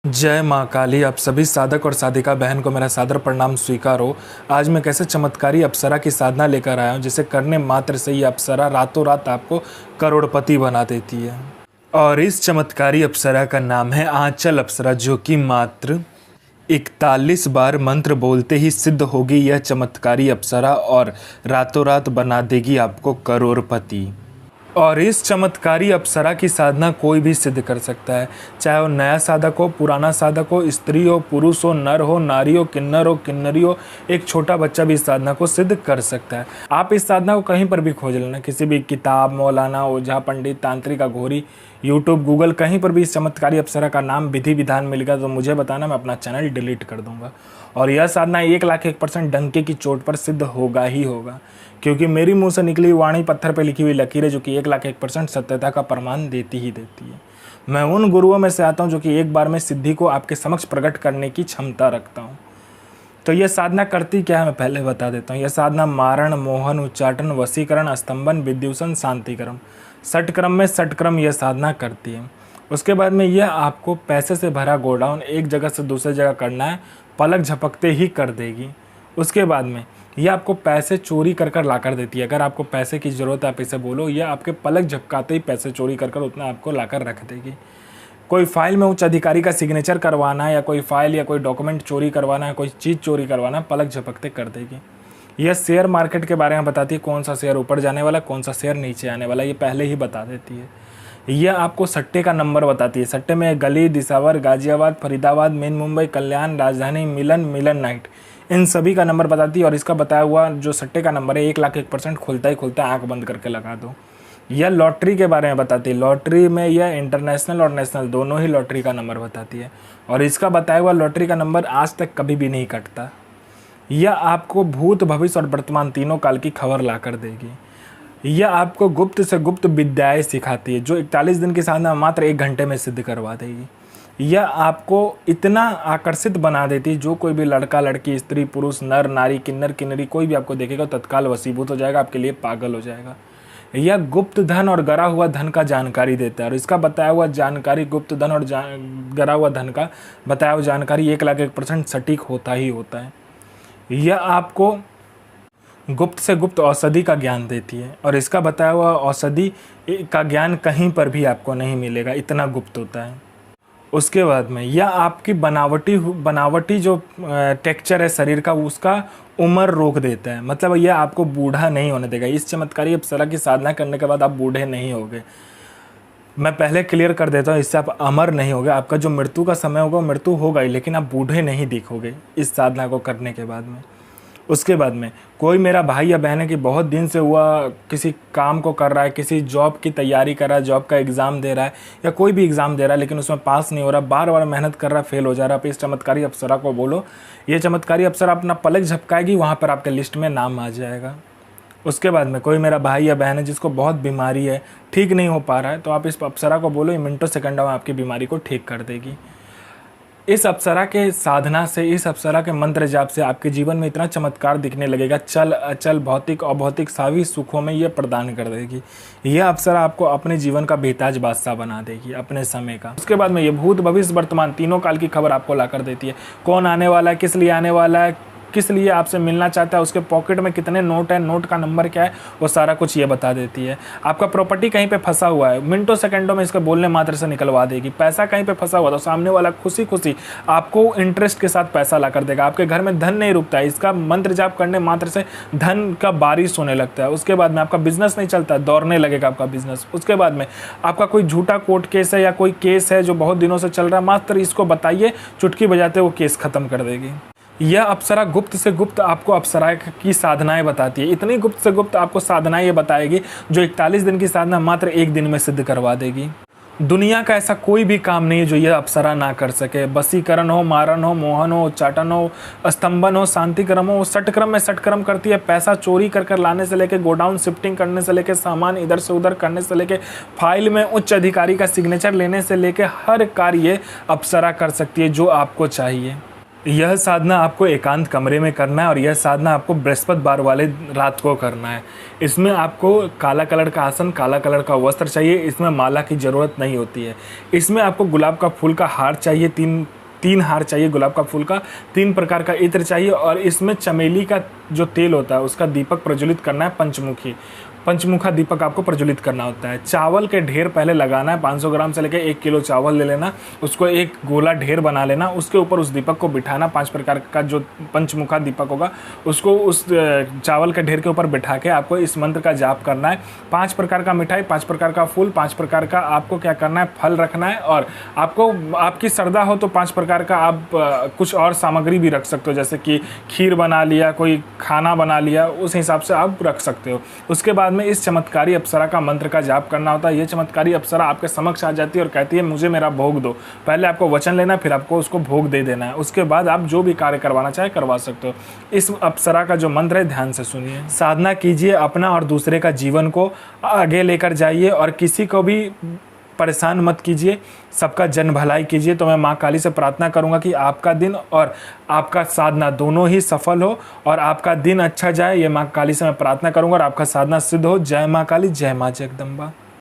जय माँ काली। आप सभी साधक और साधिका बहन को मेरा सादर प्रणाम स्वीकार हो। आज मैं कैसे चमत्कारी अप्सरा की साधना लेकर आया हूँ जिसे करने मात्र से ही अप्सरा रातों रात आपको करोड़पति बना देती है। और इस चमत्कारी अप्सरा का नाम है आंचल अप्सरा, जो कि मात्र 41 बार मंत्र बोलते ही सिद्ध होगी यह चमत्कारी अप्सरा और रातों रात बना देगी आपको करोड़पति। और इस चमत्कारी अप्सरा की साधना कोई भी सिद्ध कर सकता है, चाहे वो नया साधक हो, पुराना साधक हो, स्त्री हो, पुरुष हो, नर हो, नारी हो, किन्नर हो, किन्नरी हो, एक छोटा बच्चा भी इस साधना को सिद्ध कर सकता है। आप इस साधना को कहीं पर भी खोज लेना, किसी भी किताब, मौलाना, ओझा, पंडित, तांत्रिक, अघोरी, यूट्यूब, गूगल, कहीं पर भी इस चमत्कारी अप्सरा का नाम, विधि विधान मिलेगा तो मुझे बताना, मैं अपना चैनल डिलीट कर दूंगा। और यह साधना 1,01% डंके की चोट पर सिद्ध होगा ही होगा, क्योंकि मेरी मुंह से निकली वाणी पत्थर पर लिखी हुई लकीरें जो कि 1,01% सत्यता का प्रमाण देती ही देती है। मैं उन गुरुओं में से आता हूं जो कि एक बार में सिद्धि को आपके समक्ष प्रकट करने की क्षमता रखता हूं। तो यह साधना करती क्या है मैं पहले बता देता हूँ। यह साधना मारण, मोहन, उच्चाटन, वशीकरण, स्तंभन, विद्युषण, शांतिक्रम, षटक्रम में षटक्रम यह साधना करती है। उसके बाद में यह आपको पैसे से भरा गोडाउन एक जगह से दूसरी जगह करना है, पलक झपकते ही कर देगी। उसके बाद में यह आपको पैसे चोरी कर कर ला कर देती है। अगर आपको पैसे की ज़रूरत है आप इसे बोलो, यह आपके पलक झपकाते ही पैसे चोरी कर कर उतना आपको ला कर रख देगी। कोई फाइल में उच्च अधिकारी का सिग्नेचर करवाना है, या कोई फाइल या कोई डॉक्यूमेंट चोरी करवाना है, कोई चीज़ चोरी करवाना है, पलक झपकते कर देगी। यह शेयर मार्केट के बारे में बताती है, कौन सा शेयर ऊपर जाने वाला, कौन सा शेयर नीचे आने वाला, ये पहले ही बता देती है। यह आपको सट्टे का नंबर बताती है। सट्टे में गली, दिसावर, गाजियाबाद, फरीदाबाद, मेन मुंबई, कल्याण, राजधानी, मिलन, मिलन नाइट, इन सभी का नंबर बताती है। और इसका बताया हुआ जो सट्टे का नंबर है 1,01% खुलता ही खुलता है, आँख बंद करके लगा दो। यह लॉटरी के बारे में बताती है। लॉटरी में यह इंटरनेशनल और नेशनल दोनों ही लॉटरी का नंबर बताती है, और इसका बताया हुआ लॉटरी का नंबर आज तक कभी भी नहीं कटता। यह आपको भूत, भविष्य और वर्तमान तीनों काल की खबर ला कर देगी। यह आपको गुप्त से गुप्त विद्याएं सिखाती है, जो 41 दिन की साधना मात्र 1 घंटे में सिद्ध करवा देगी। यह आपको इतना आकर्षित बना देती है, जो कोई भी लड़का, लड़की, स्त्री, पुरुष, नर, नारी, किन्नर, किन्नरी कोई भी आपको देखेगा तत्काल वशीभूत हो जाएगा, आपके लिए पागल हो जाएगा। यह गुप्त धन और गरा हुआ धन का जानकारी देता है, और इसका बताया हुआ जानकारी, गुप्त धन और गरा हुआ धन का बताया हुआ जानकारी 1,01% सटीक होता ही होता है। यह आपको गुप्त से गुप्त औषधि का ज्ञान देती है, और इसका बताया हुआ औषधि का ज्ञान कहीं पर भी आपको नहीं मिलेगा, इतना गुप्त होता है। उसके बाद में यह आपकी बनावटी जो टेक्सचर है शरीर का, उसका उम्र रोक देता है, मतलब यह आपको बूढ़ा नहीं होने देगा। इस चमत्कारी अप्सरा की साधना करने के बाद आप बूढ़े नहीं होगे। मैं पहले क्लियर कर देता हूँ, इससे आप अमर नहीं होगे। आपका जो मृत्यु का समय होगा मृत्यु होगा ही, लेकिन आप बूढ़े नहीं दिखोगे इस साधना को करने के बाद में। उसके बाद में कोई मेरा भाई या बहन है कि बहुत दिन से हुआ किसी काम को कर रहा है, किसी जॉब की तैयारी कर रहा है, जॉब का एग्ज़ाम दे रहा है या कोई भी एग्ज़ाम दे रहा है, लेकिन उसमें पास नहीं हो रहा, बार बार मेहनत कर रहा है, फेल हो जा रहा है। आप इस चमत्कारी अप्सरा को बोलो, ये चमत्कारी अप्सरा अपना पलक झपकाएगी, वहाँ पर आपके लिस्ट में नाम आ जाएगा। उसके बाद में कोई मेरा भाई या बहन है जिसको बहुत बीमारी है, ठीक नहीं हो पा रहा है, तो आप इस अप्सरा को बोलो, ये मिनटों सेकंडों में आपकी बीमारी को ठीक कर देगी। इस अप्सरा के साधना से, इस अप्सरा के मंत्र जाप से आपके जीवन में इतना चमत्कार दिखने लगेगा, चल अचल, भौतिक अभौतिक सभी सुखों में ये प्रदान कर देगी। यह अप्सरा आपको अपने जीवन का बेताज बादशाह बना देगी, अपने समय का। उसके बाद में ये भूत, भविष्य, वर्तमान तीनों काल की खबर आपको ला कर देती है। कौन आने वाला है, किस लिए आने वाला है, किस लिए आपसे मिलना चाहता है, उसके पॉकेट में कितने नोट है, नोट का नंबर क्या है, वो सारा कुछ ये बता देती है। आपका प्रॉपर्टी कहीं पे फंसा हुआ है, मिनटों सेकंडों में इसके बोलने मात्र से निकलवा देगी। पैसा कहीं पे फंसा हुआ तो सामने वाला खुशी खुशी आपको इंटरेस्ट के साथ पैसा ला कर देगा। आपके घर में धन नहीं रुकता है, इसका मंत्र जाप करने मात्र से धन का बारिश होने लगता है। उसके बाद में आपका बिजनेस नहीं चलता, दौड़ने लगेगा आपका बिजनेस। उसके बाद में आपका कोई झूठा कोर्ट केस है या कोई केस है जो बहुत दिनों से चल रहा है, मात्र इसको बताइए, चुटकी बजाते वो केस खत्म कर देगी। यह अप्सरा गुप्त से गुप्त आपको अप्सरा की साधनाएं बताती है। इतनी गुप्त से गुप्त आपको साधनाएं ये बताएगी जो 41 दिन की साधना मात्र 1 दिन में सिद्ध करवा देगी। दुनिया का ऐसा कोई भी काम नहीं है जो यह अप्सरा ना कर सके। वशीकरण हो, मारण हो, मोहन हो, उच्चाटन हो, स्तंभन हो, शांतिक्रम हो, षटक्रम में षटक्रम करती है। पैसा चोरी कर कर लाने से लेके, गोडाउन शिफ्टिंग करने से लेके, सामान इधर से उधर करने से लेके, फाइल में उच्च अधिकारी का सिग्नेचर लेने से लेके, हर कार्य अप्सरा कर सकती है जो आपको चाहिए। यह साधना आपको एकांत कमरे में करना है और यह साधना आपको बृहस्पतिवार वाले रात को करना है। इसमें आपको काला कलर का आसन, काला कलर का वस्त्र चाहिए। इसमें माला की ज़रूरत नहीं होती है। इसमें आपको गुलाब का फूल का हार चाहिए, तीन हार चाहिए गुलाब का फूल का, 3 प्रकार का इत्र चाहिए और इसमें चमेली का जो तेल होता है उसका दीपक प्रज्वलित करना है। पंचमुखा दीपक आपको प्रज्वलित करना होता है। चावल के ढेर पहले लगाना है, 500 ग्राम से लेकर 1 किलो चावल ले लेना, उसको एक गोला ढेर बना लेना, उसके ऊपर उस दीपक को बिठाना। 5 प्रकार का जो पंचमुखा दीपक होगा उसको उस चावल के ढेर के ऊपर बिठा के आपको इस मंत्र का जाप करना है। 5 प्रकार का मिठाई, 5 प्रकार का फूल, 5 प्रकार का आपको क्या करना है, फल रखना है। और आपको आपकी श्रद्धा हो तो 5 प्रकार का आप कुछ और सामग्री भी रख सकते हो, जैसे कि खीर बना लिया, कोई खाना बना लिया, उस हिसाब से आप रख सकते हो। उसके बाद में इस चमत्कारी अप्सरा का मंत्र का जाप करना होता है। ये चमत्कारी अप्सरा आपके समक्ष आ जाती है और कहती है मुझे मेरा भोग दो। पहले आपको वचन लेना है, फिर आपको उसको भोग दे देना है। उसके बाद आप जो भी कार्य करवाना चाहे करवा सकते हो। इस अप्सरा का जो मंत्र है ध्यान से सुनिए। साधना कीजिए, अपना और दूसरे का जीवन को आगे लेकर जाइए और किसी को भी परेशान मत कीजिए, सबका जन भलाई कीजिए। तो मैं माँ काली से प्रार्थना करूंगा कि आपका दिन और आपका साधना दोनों ही सफल हो और आपका दिन अच्छा जाए। ये माँ काली से मैं प्रार्थना करूंगा और आपका साधना सिद्ध हो। जय माँ काली, जय माँ जगदम्बा।